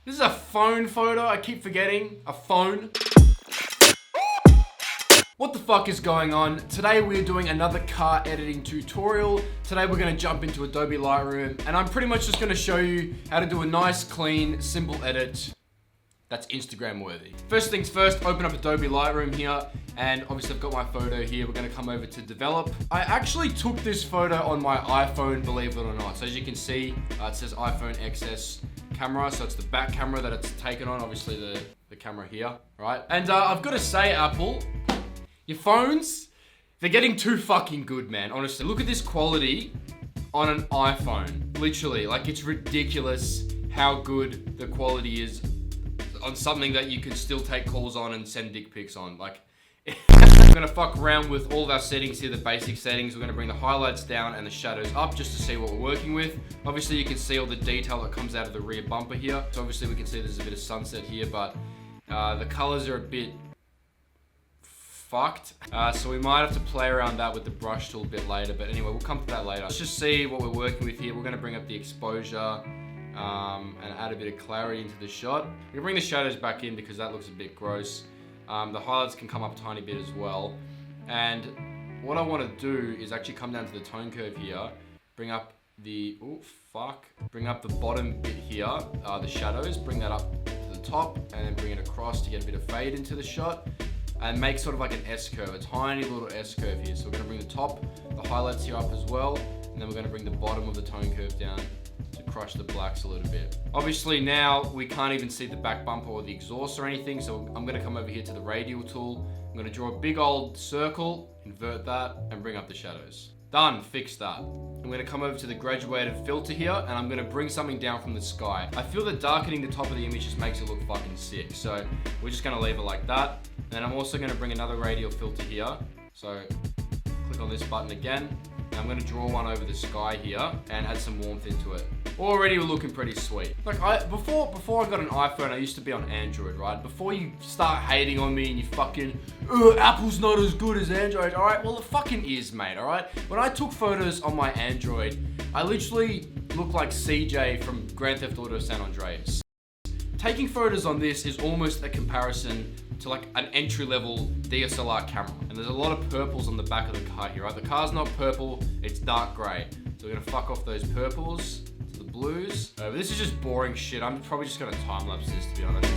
This is a phone photo, I keep forgetting. A phone. What the fuck is going on? Today we're doing another car editing tutorial. Today we're gonna jump into Adobe Lightroom and I'm pretty much just gonna show you how to do a nice, clean, simple edit that's Instagram worthy. First things first, open up Adobe Lightroom here, and obviously I've got my photo here. We're gonna come over to develop. I actually took this photo on my iPhone, believe it or not. So as you can see, it says iPhone XS camera, so it's the back camera that it's taken on, obviously the camera here, right? And I've gotta say, Apple, your phones, they're getting too fucking good, man. Honestly, look at this quality on an iPhone. Literally, like it's ridiculous how good the quality is on something that you can still take calls on and send dick pics on. Like, we're gonna fuck around with all of our settings here, the basic settings. We're gonna bring the highlights down and the shadows up just to see what we're working with. Obviously, you can see all the detail that comes out of the rear bumper here. So obviously we can see there's a bit of sunset here, but the colors are a bit fucked. So we might have to play around that with the brush tool a bit later. But anyway, we'll come to that later. Let's just see what we're working with here. We're gonna bring up the exposure and add a bit of clarity into the shot. We can bring the shadows back in because that looks a bit gross. The highlights can come up a tiny bit as well. And what I want to do is actually come down to the tone curve here, bring up the, bring up the bottom bit here, the shadows, bring that up to the top and then bring it across to get a bit of fade into the shot and make sort of like an S-curve, a tiny little S-curve here. So we're going to bring the top, the highlights here up as well, and then we're going to bring the bottom of the tone curve down to crush the blacks a little bit. Obviously now we can't even see the back bumper or the exhaust or anything, so I'm gonna come over here to the radial tool. I'm gonna draw a big old circle, invert that, and bring up the shadows. Done, fix that. I'm gonna come over to the graduated filter here, and I'm gonna bring something down from the sky. I feel that darkening the top of the image just makes it look fucking sick, so we're just gonna leave it like that. And then I'm also gonna bring another radial filter here. So click on this button again, and I'm gonna draw one over the sky here and add some warmth into it. Already we're looking pretty sweet. Like before I got an iPhone, I used to be on Android, right? Before you start hating on me and you fucking, Apple's not as good as Android, all right? Well, it fucking is, mate, all right? When I took photos on my Android, I literally looked like CJ from Grand Theft Auto San Andreas. Taking photos on this is almost a comparison to like an entry-level DSLR camera. And there's a lot of purples on the back of the car here, right? The car's not purple, it's dark gray. So we're gonna fuck off those purples to the blues. But this is just boring shit. I'm probably just gonna time-lapse this, to be honest.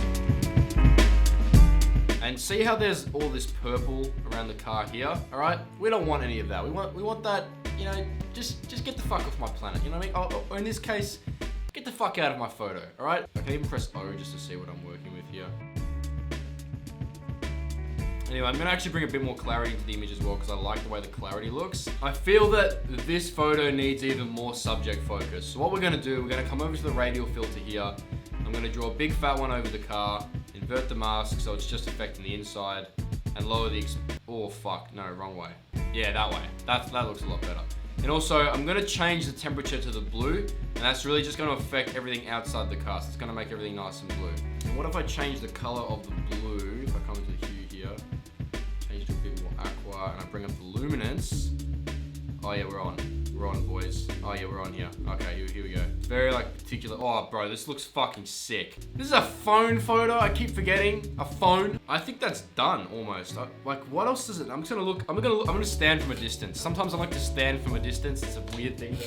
And see how there's all this purple around the car here, all right? We don't want any of that. We want that, you know, just get the fuck off my planet, you know what I mean? Or in this case, get the fuck out of my photo, all right? I can even press O just to see what I'm working with here. Anyway, I'm gonna actually bring a bit more clarity into the image as well because I like the way the clarity looks. I feel that this photo needs even more subject focus. So what we're gonna do, we're gonna come over to the radial filter here. I'm gonna draw a big fat one over the car, invert the mask so it's just affecting the inside, and lower the, oh fuck, no, wrong way. Yeah, that way. That looks a lot better. And also, I'm gonna change the temperature to the blue, and that's really just gonna affect everything outside the car. So it's gonna make everything nice and blue. And what if I change the color of the blue, if I come into the hue here, change to a bit more aqua, and I bring up the luminance. Oh yeah, we're on, boys. Oh yeah, we're on here. Okay, here we go. Very like particular, oh bro, this looks fucking sick. This is a phone photo, I keep forgetting, a phone. I think that's done almost. Like what else is it? I'm gonna stand from a distance. Sometimes I like to stand from a distance, it's a weird thing.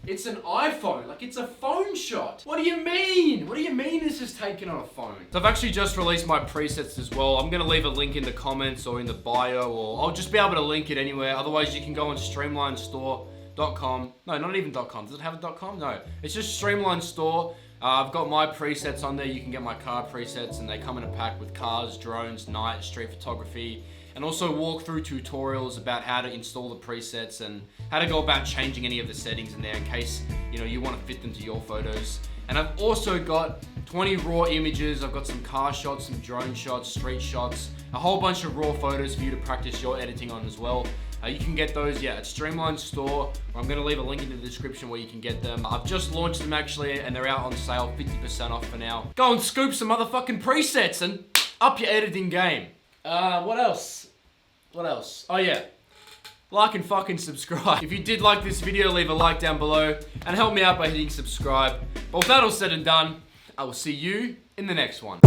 It's an iPhone, like it's a phone shot. What do you mean? What do you mean this is taken on a phone? So I've actually just released my presets as well. I'm gonna leave a link in the comments or in the bio, or I'll just be able to link it anywhere. Otherwise you can go on streamlinestore.com. No, not even .com. Does it have a .com? No, it's just Streamline Store. I've got my presets on there. You can get my car presets and they come in a pack with cars, drones, night, street photography, and also walkthrough tutorials about how to install the presets and how to go about changing any of the settings in there in case, you know, you want to fit them to your photos. And I've also got 20 raw images. I've got some car shots, some drone shots, street shots, a whole bunch of raw photos for you to practice your editing on as well. You can get those, yeah, at Streamline Store. I'm gonna leave a link in the description where you can get them. I've just launched them actually, and they're out on sale, 50% off for now. Go and scoop some motherfucking presets and up your editing game. What else? Oh yeah. like and fucking subscribe. If you did like this video, leave a like down below and help me out by hitting subscribe. But with that all said and done, I will see you in the next one.